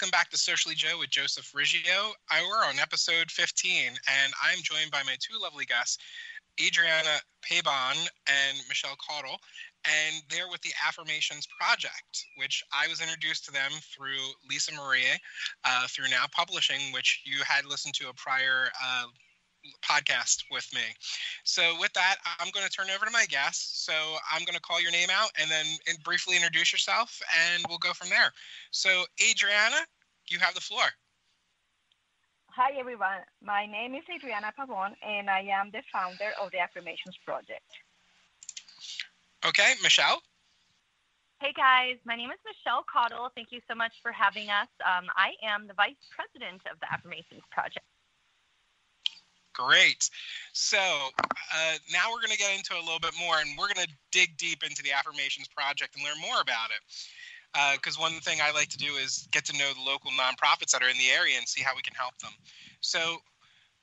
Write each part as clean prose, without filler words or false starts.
welcome back to Socially Joe with Joseph Riggio. We're on episode 15, and I'm joined by my two lovely guests, Adrianna Pabon and Michelle Caudle, and they're with the Affirmations Project, which I was introduced to them through Lisa Marie, through Now Publishing, which you had listened to a prior podcast with me. So with that, I'm going to turn it over to my guests. So I'm going to call your name out and then briefly introduce yourself, and we'll go from there. So Adrianna, you have the floor. Hi, everyone. My name is Adrianna Pabon, and I am the founder of the Affirmations Project. Okay, Michelle? Hey, guys. My name is Michelle Caudle. Thank you so much for having us. I am the vice president of the Affirmations Project. Great. So now we're going to get into a little bit more, and we're going to dig deep into the Affirmations Project and learn more about it. Because one thing I like to do is get to know the local nonprofits that are in the area and see how we can help them. So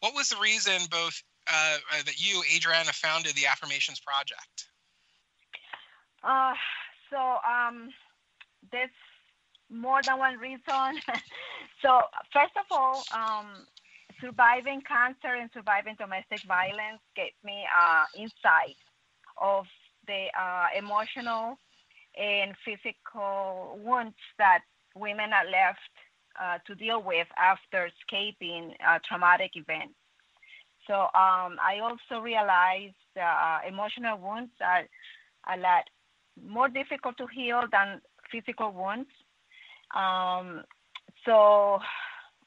what was the reason both that you, Adrianna, founded the Affirmations Project? There's more than one reason. So first of all, surviving cancer and surviving domestic violence gave me insight of the emotional and physical wounds that women are left to deal with after escaping traumatic events. So I also realized emotional wounds are a lot more difficult to heal than physical wounds. So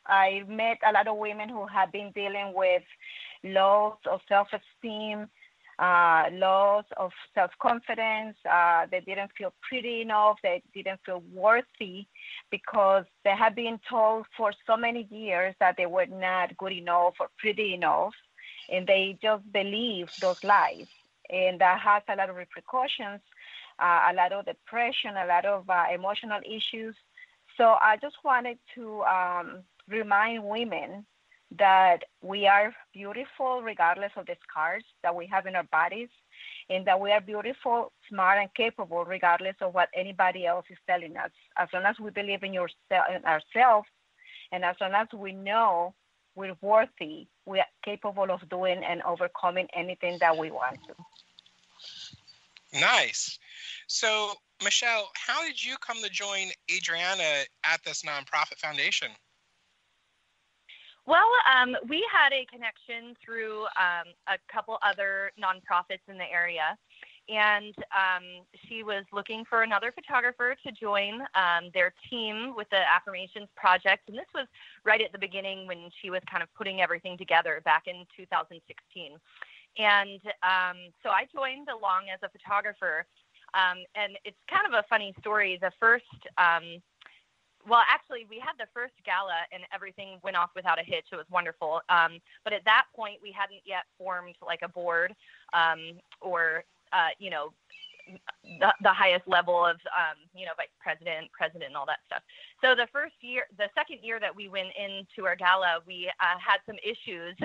I met a lot of women who have been dealing with loss of self-esteem, loss of self-confidence. They didn't feel pretty enough. They didn't feel worthy because they have been told for so many years that they were not good enough or pretty enough, and they just believe those lies. And that has a lot of repercussions, a lot of depression, a lot of emotional issues. So I just wanted to remind women that we are beautiful regardless of the scars that we have in our bodies, and that we are beautiful, smart, and capable regardless of what anybody else is telling us. As long as we believe in ourselves, and as long as we know we're worthy, we are capable of doing and overcoming anything that we want to. Nice. So, Michelle, how did you come to join Adrianna at this nonprofit foundation? Well, we had a connection through a couple other nonprofits in the area, and she was looking for another photographer to join their team with the Affirmations Project, and this was right at the beginning when she was kind of putting everything together back in 2016. And so I joined along as a photographer, and it's kind of a funny story. The first actually, we had the first gala and everything went off without a hitch. It was wonderful. But at that point, we hadn't yet formed like a board or, the highest level of, vice president, and all that stuff. So the second year that we went into our gala, we had some issues.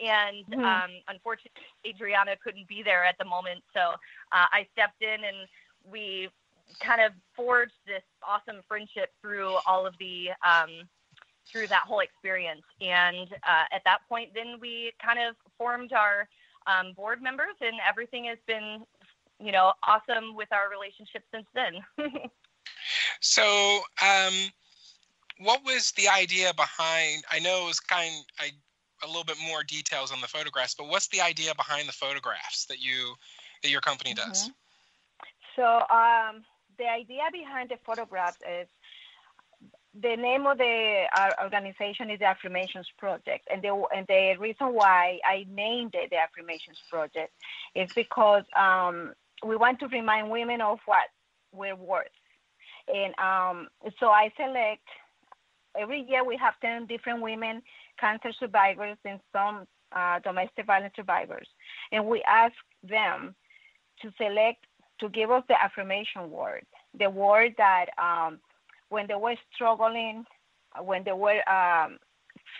And unfortunately, Adrianna couldn't be there at the moment. So I stepped in, and we kind of forged this awesome friendship through all of the through that whole experience. And at that point, then we kind of formed our board members, and everything has been, awesome with our relationship since then. So, what was the idea behind? I know it was a little bit more details on the photographs, but what's the idea behind the photographs that your company does? So the idea behind the photographs is the name of the organization is the Affirmations Project, and the reason why I named it the Affirmations Project is because we want to remind women of what we're worth. And so I select, every year we have 10 different women, cancer survivors, and some domestic violence survivors. And we ask them to select, to give us the affirmation word, the word that when they were struggling, when they were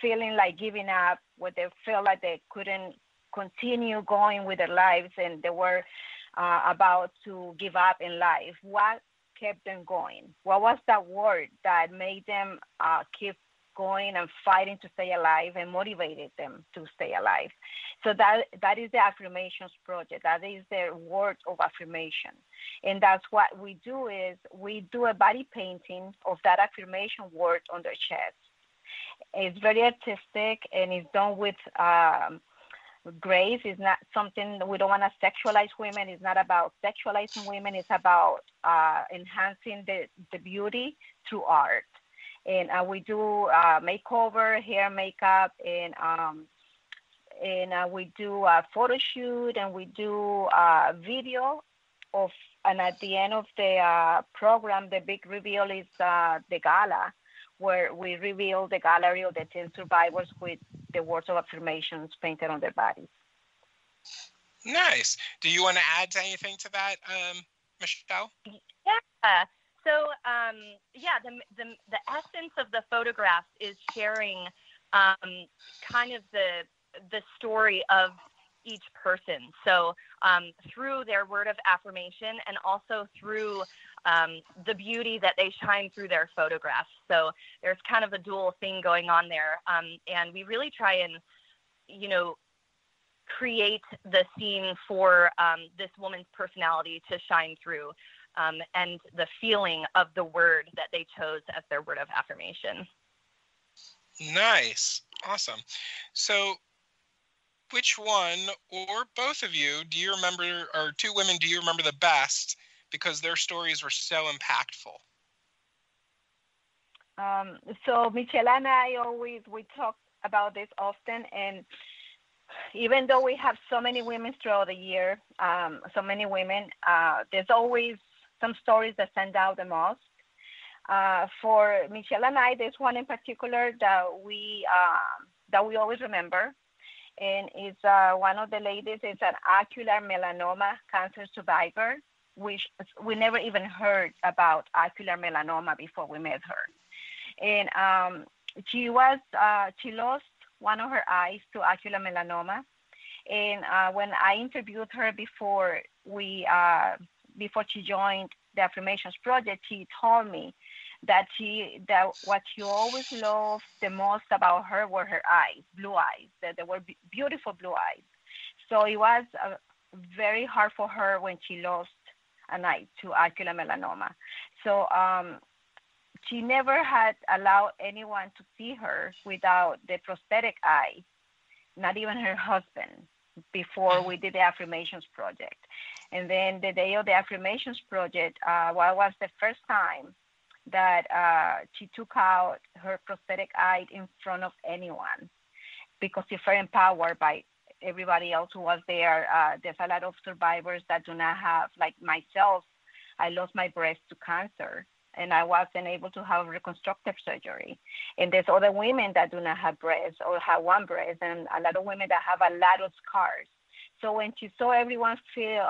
feeling like giving up, when they felt like they couldn't continue going with their lives and they were about to give up in life, what kept them going? What was that word that made them keep going and fighting to stay alive and motivated them to stay alive? So that is the affirmations project. That is the word of affirmation. And that's what we do is we do a body painting of that affirmation word on their chest. It's very artistic and it's done with grace. It's not something, we don't want to sexualize women. It's not about sexualizing women. It's about enhancing the beauty through art. And we do makeover, hair, makeup, and we do a photo shoot, and we do video of. And at the end of the program, the big reveal is the gala, where we reveal the gallery of the 10 survivors with the words of affirmations painted on their bodies. Nice. Do you want to add anything to that, Michelle? Yeah. So, the essence of the photographs is sharing kind of the story of each person. So through their word of affirmation and also through the beauty that they shine through their photographs. So there's kind of a dual thing going on there. And we really try and, create the scene for this woman's personality to shine through. And the feeling of the word that they chose as their word of affirmation. Nice. Awesome. So which one or both of you do you remember, or two women do you remember the best because their stories were so impactful? So Michelle and I we talk about this often, and even though we have so many women throughout the year, there's always some stories that stand out the most. For Michelle and I, there's one in particular that we always remember, and it's one of the ladies is an ocular melanoma cancer survivor, which we never even heard about ocular melanoma before we met her. And she lost one of her eyes to ocular melanoma. And when I interviewed her before she joined the Affirmations Project, she told me that what she always loved the most about her were her eyes, blue eyes, that they were beautiful blue eyes. So it was very hard for her when she lost an eye to ocular melanoma. So she never had allowed anyone to see her without the prosthetic eye, not even her husband, before we did the Affirmations Project. And then the day of the Affirmations Project, was the first time that she took out her prosthetic eye in front of anyone, because she felt empowered by everybody else who was there. There's a lot of survivors that do not have, like myself, I lost my breast to cancer, and I wasn't able to have reconstructive surgery. And there's other women that do not have breasts or have one breast, and a lot of women that have a lot of scars. So when she saw everyone feel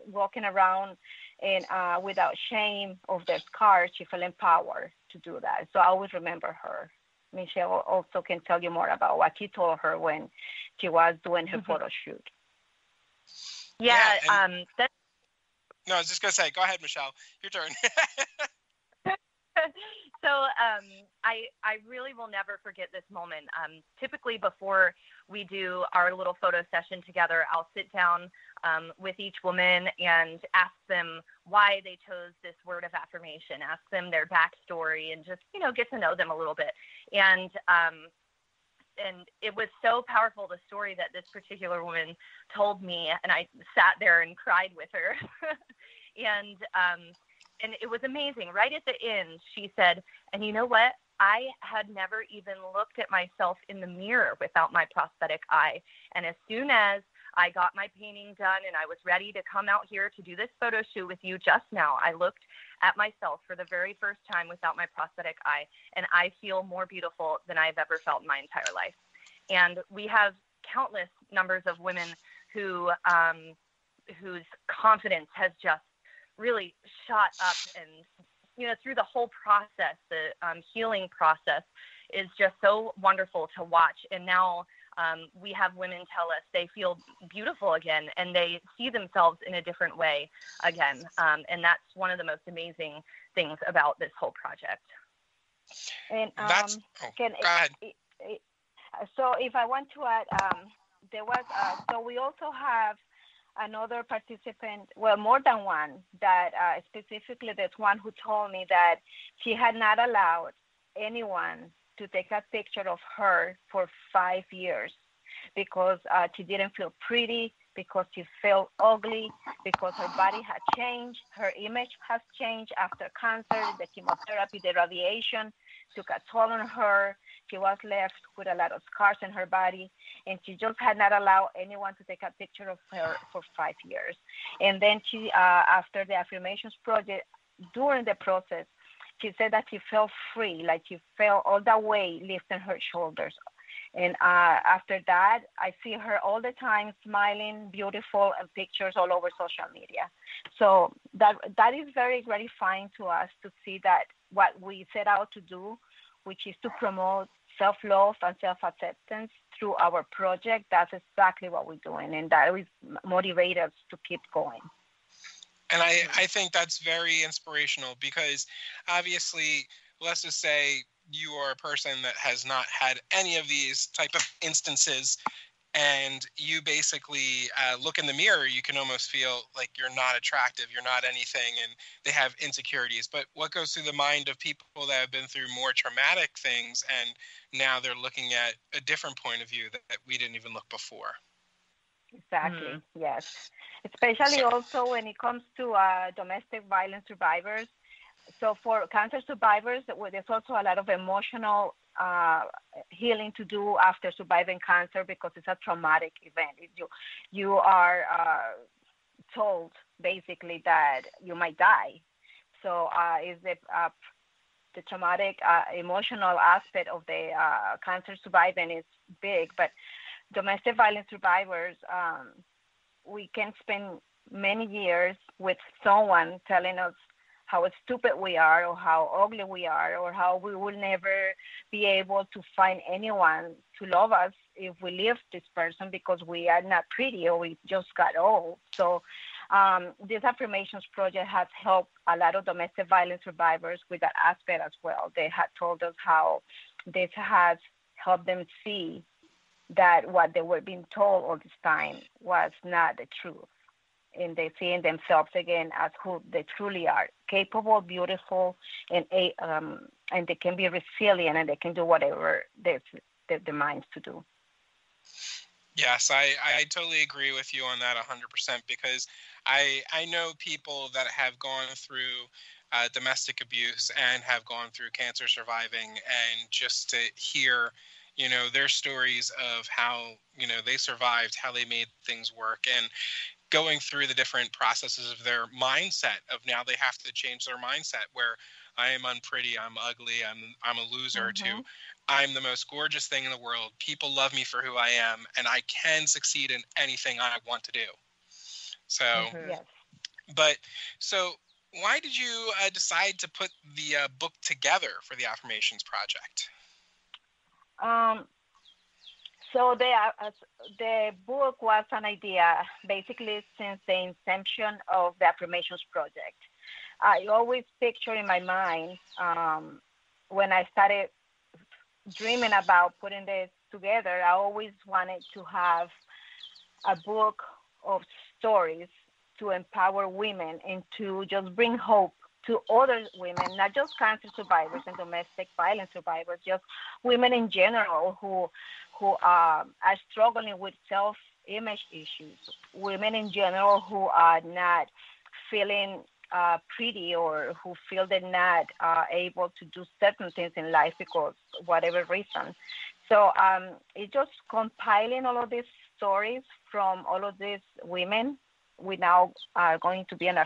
walking around and without shame of their scars, she felt empowered to do that. So I always remember her. Michelle also can tell you more about what she told her when she was doing her photo shoot. Yeah. No, I was just going to say, go ahead, Michelle. Your turn. So I really will never forget this moment. Typically before we do our little photo session together, I'll sit down with each woman and ask them why they chose this word of affirmation, ask them their backstory, and just, get to know them a little bit. And it was so powerful, the story that this particular woman told me, and I sat there and cried with her. And it was amazing. Right at the end, she said, and you know what? I had never even looked at myself in the mirror without my prosthetic eye. And as soon as I got my painting done and I was ready to come out here to do this photo shoot with you just now, I looked at myself for the very first time without my prosthetic eye, and I feel more beautiful than I've ever felt in my entire life. And we have countless numbers of women whose confidence has just really shot up, and through the whole process, the healing process is just so wonderful to watch. And now we have women tell us they feel beautiful again and they see themselves in a different way again. And that's one of the most amazing things about this whole project. And Go ahead. So if I want to add, there was, so we also have another participant, well, more than one, that specifically there's one who told me that she had not allowed anyone to take a picture of her for 5 years because she didn't feel pretty, because she felt ugly, because her body had changed, her image has changed after cancer, the chemotherapy, the radiation took a toll on her. She was left with a lot of scars in her body, and she just had not allowed anyone to take a picture of her for 5 years. And then she, after the Affirmations project, during the process, she said that she felt free, like she felt all that weight lifting her shoulders. And after that, I see her all the time smiling, beautiful, and pictures all over social media. So that is very gratifying to us to see that what we set out to do, which is to promote self-love and self-acceptance through our project, that's exactly what we're doing. And that will motivate us to keep going. And I think that's very inspirational because obviously, let's just say you are a person that has not had any of these type of instances, and you basically look in the mirror, you can almost feel like you're not attractive, you're not anything, and they have insecurities. But what goes through the mind of people that have been through more traumatic things, and now they're looking at a different point of view that we didn't even look before? Exactly, yes. Especially also when it comes to domestic violence survivors. So for cancer survivors, there's also a lot of emotional healing to do after surviving cancer because it's a traumatic event. You are told basically that you might die. So is the traumatic emotional aspect of the cancer surviving is big, but domestic violence survivors, we can spend many years with someone telling us how stupid we are or how ugly we are or how we will never be able to find anyone to love us if we leave this person because we are not pretty or we just got old. So this Affirmations project has helped a lot of domestic violence survivors with that aspect as well. They had told us how this has helped them see that what they were being told all this time was not the truth. And they seeing themselves again as who they truly are, capable, beautiful, and they can be resilient and they can do whatever their minds to do. Yes, I totally agree with you on that 100% because I know people that have gone through domestic abuse and have gone through cancer surviving, and just to hear their stories of how they survived, how they made things work, and going through the different processes of their mindset of now they have to change their mindset where I am unpretty, I'm ugly, I'm a loser, to I'm the most gorgeous thing in the world. People love me for who I am, and I can succeed in anything I want to do. So, yes. But so why did you decide to put the book together for the Affirmations project? So the book was an idea basically since the inception of the Affirmations project. I always picture in my mind when I started dreaming about putting this together, I always wanted to have a book of stories to empower women and to just bring hope to other women, not just cancer survivors and domestic violence survivors, just women in general who are struggling with self-image issues, women in general who are not feeling pretty or who feel they're not able to do certain things in life because whatever reason. So it's just compiling all of these stories from all of these women. We now are going to be an